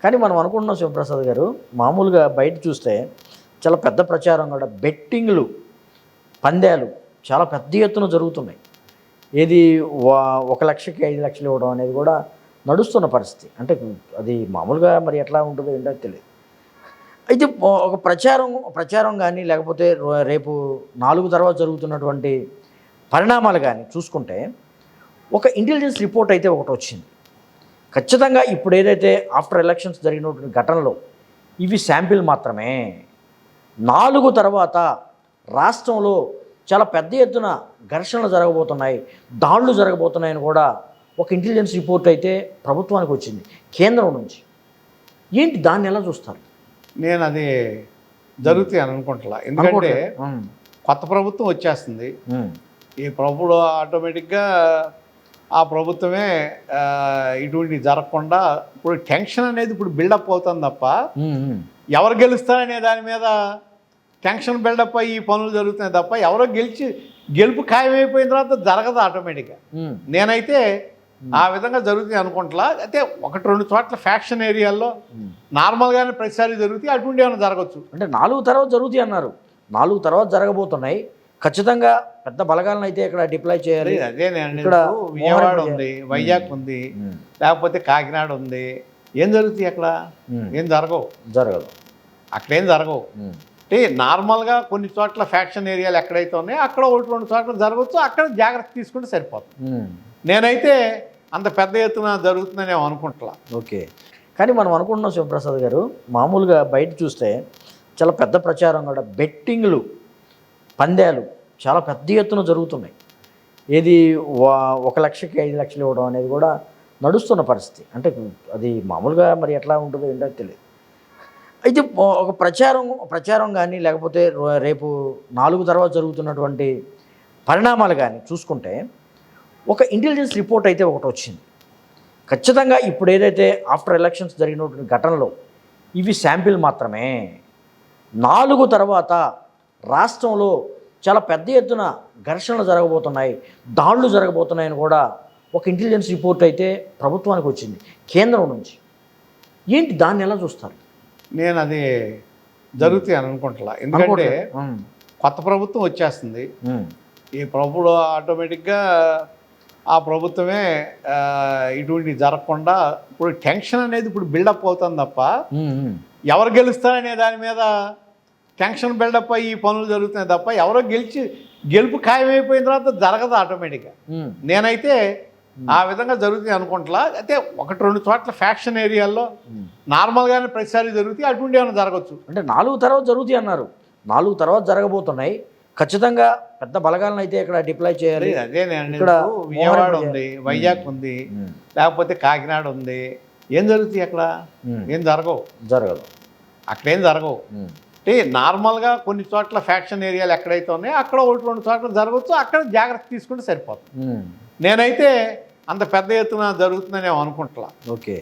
కానీ మనం అనుకుంటున్నాం శివప్రసాద్ గారు, మామూలుగా బయట చూస్తే చాలా పెద్ద ప్రచారం కూడా బెట్టింగ్లు, పందాలు చాలా పెద్ద ఎత్తున జరుగుతున్నాయి. ఏది 1 లక్షకి 5 లక్షలు ఇవ్వడం అనేది కూడా నడుస్తున్న పరిస్థితి. అంటే అది మామూలుగా మరి ఎట్లా ఉంటుందో ఏంటో తెలియదు. అయితే ఒక ప్రచారం కానీ లేకపోతే రేపు 4 తర్వాత జరుగుతున్నటువంటి పరిణామాలు కానీ చూసుకుంటే ఒక ఇంటెలిజెన్స్ రిపోర్ట్ అయితే ఒకటి వచ్చింది. ఖచ్చితంగా ఇప్పుడు ఏదైతే ఆఫ్టర్ ఎలక్షన్స్ జరిగినటువంటి ఘటనలో ఇవి శాంపిల్ మాత్రమే. 4 తర్వాత రాష్ట్రంలో చాలా పెద్ద ఎత్తున ఘర్షణలు జరగబోతున్నాయి, దాడులు జరగబోతున్నాయని కూడా ఒక ఇంటెలిజెన్స్ రిపోర్ట్ అయితే ప్రభుత్వానికి వచ్చింది కేంద్రం నుంచి. ఏంటి దాన్ని ఎలా చూస్తారు? నేను అది జరుగుతాయి అని అనుకుంటా. ఎందుకంటే కొత్త ప్రభుత్వం వచ్చేస్తుంది. ఈ ప్రభుత్వం ఆటోమేటిక్గా ఆ ప్రభుత్వమే ఇటువంటి జరగకుండా ఇప్పుడు టెన్షన్ అనేది ఇప్పుడు బిల్డప్ అవుతుంది తప్ప ఎవరు గెలుస్తారనే దాని మీద టెన్షన్ బిల్డప్ అయ్యి ఈ పనులు జరుగుతున్నాయి తప్ప ఎవరో గెలుపు ఖాయమైపోయిన తర్వాత జరగదు ఆటోమేటిక్గా. నేనైతే ఆ విధంగా జరుగుతుంది అనుకుంటా. అయితే 1-2 చోట్ల ఫ్యాక్షన్ ఏరియాల్లో నార్మల్గానే ప్రతిసారి జరుగుతాయి, అటువంటి ఏమైనా జరగచ్చు. అంటే 4 తర్వాత జరుగుతాయి అన్నారు. 4 తర్వాత జరగబోతున్నాయి. ఖచ్చితంగా పెద్ద బలగాలను అయితే ఇక్కడ డిప్లాయ్ చేయాలి. అదే ఇక్కడ విజయవాడ ఉంది, వైజాగ్ ఉంది, లేకపోతే కాకినాడ ఉంది. ఏం జరుగుతాయి అక్కడ? ఏం జరగదు అక్కడేం జరగవు. అంటే నార్మల్గా కొన్ని చోట్ల ఫ్యాక్షన్ ఏరియాలు ఎక్కడైతే ఉన్నాయో అక్కడ 1-2 చోట్ల జరగవచ్చు. అక్కడ జాగ్రత్త తీసుకుంటే సరిపోతుంది. నేనైతే అంత పెద్ద ఎత్తున జరుగుతుందని అనుకుంటా. ఓకే, కానీ మనం అనుకుంటున్నాం శివప్రసాద్ గారు, మామూలుగా బయట చూస్తే చాలా పెద్ద ప్రచారం కూడా బెట్టింగ్లు, పందాలు చాలా పెద్ద ఎత్తున జరుగుతున్నాయి. ఏది 1 లక్షకి 5 లక్షలు ఇవ్వడం అనేది కూడా నడుస్తున్న పరిస్థితి. అంటే అది మామూలుగా మరి ఎట్లా ఉంటుందో ఏంటో తెలియదు. అయితే ఒక ప్రచారం కానీ లేకపోతే రేపు 4 తర్వాత జరుగుతున్నటువంటి పరిణామాలు కానీ చూసుకుంటే ఒక ఇంటెలిజెన్స్ రిపోర్ట్ అయితే ఒకటి వచ్చింది. ఖచ్చితంగా ఇప్పుడు ఏదైతే ఆఫ్టర్ ఎలక్షన్స్ జరిగినటువంటి ఘటనలో ఇవి శాంపిల్ మాత్రమే. 4 తర్వాత రాష్ట్రంలో చాలా పెద్ద ఎత్తున ఘర్షణలు జరగబోతున్నాయి, దాడులు జరగబోతున్నాయని కూడా ఒక ఇంటెలిజెన్స్ రిపోర్ట్ అయితే ప్రభుత్వానికి వచ్చింది కేంద్రం నుంచి. ఏంటి దాన్ని ఎలా చూస్తారు? నేను అది జరుగుతాయి అని అనుకుంటా. ఎందుకంటే కొత్త ప్రభుత్వం వచ్చేస్తుంది. ఈ ప్రభుత్వం ఆటోమేటిక్గా ఆ ప్రభుత్వమే ఇటువంటి జరగకుండా ఇప్పుడు టెన్షన్ అనేది ఇప్పుడు బిల్డప్ అవుతుంది తప్ప ఎవరు గెలుస్తారనే దాని మీద టెన్షన్ బిల్డప్ అయ్యి ఈ పనులు జరుగుతున్నాయి తప్ప ఎవరో గెలుపు ఖాయమైపోయిన తర్వాత జరగదు ఆటోమేటిక్గా. నేనైతే ఆ విధంగా జరుగుతుంది అనుకుంటా. అయితే 1-2 చోట్ల ఫ్యాక్షన్ ఏరియాల్లో నార్మల్గానే ప్రతిసారి జరుగుతాయి, అటువంటి ఏమైనా జరగచ్చు. అంటే 4 తర్వాత జరుగుతాయి అన్నారు. 4 తర్వాత జరగబోతున్నాయి. ఖచ్చితంగా పెద్ద బలగాలను అయితే ఇక్కడ డిప్లాయ్ చేయాలి. అదే ఇక్కడ విజయవాడ ఉంది, వైజాగ్ ఉంది, లేకపోతే కాకినాడ ఉంది. ఏం జరుగుతాయి అక్కడ? ఏం జరగదు అక్కడేం జరగవు. అంటే నార్మల్గా కొన్ని చోట్ల ఫ్యాక్షన్ ఏరియాలు ఎక్కడైతే ఉన్నాయో అక్కడ 1-2 చోట్ల జరగవచ్చు. అక్కడ జాగ్రత్త తీసుకుంటే సరిపోతుంది. నేనైతే అంత పెద్ద ఎత్తున జరుగుతుందని అనుకుంటా. ఓకే.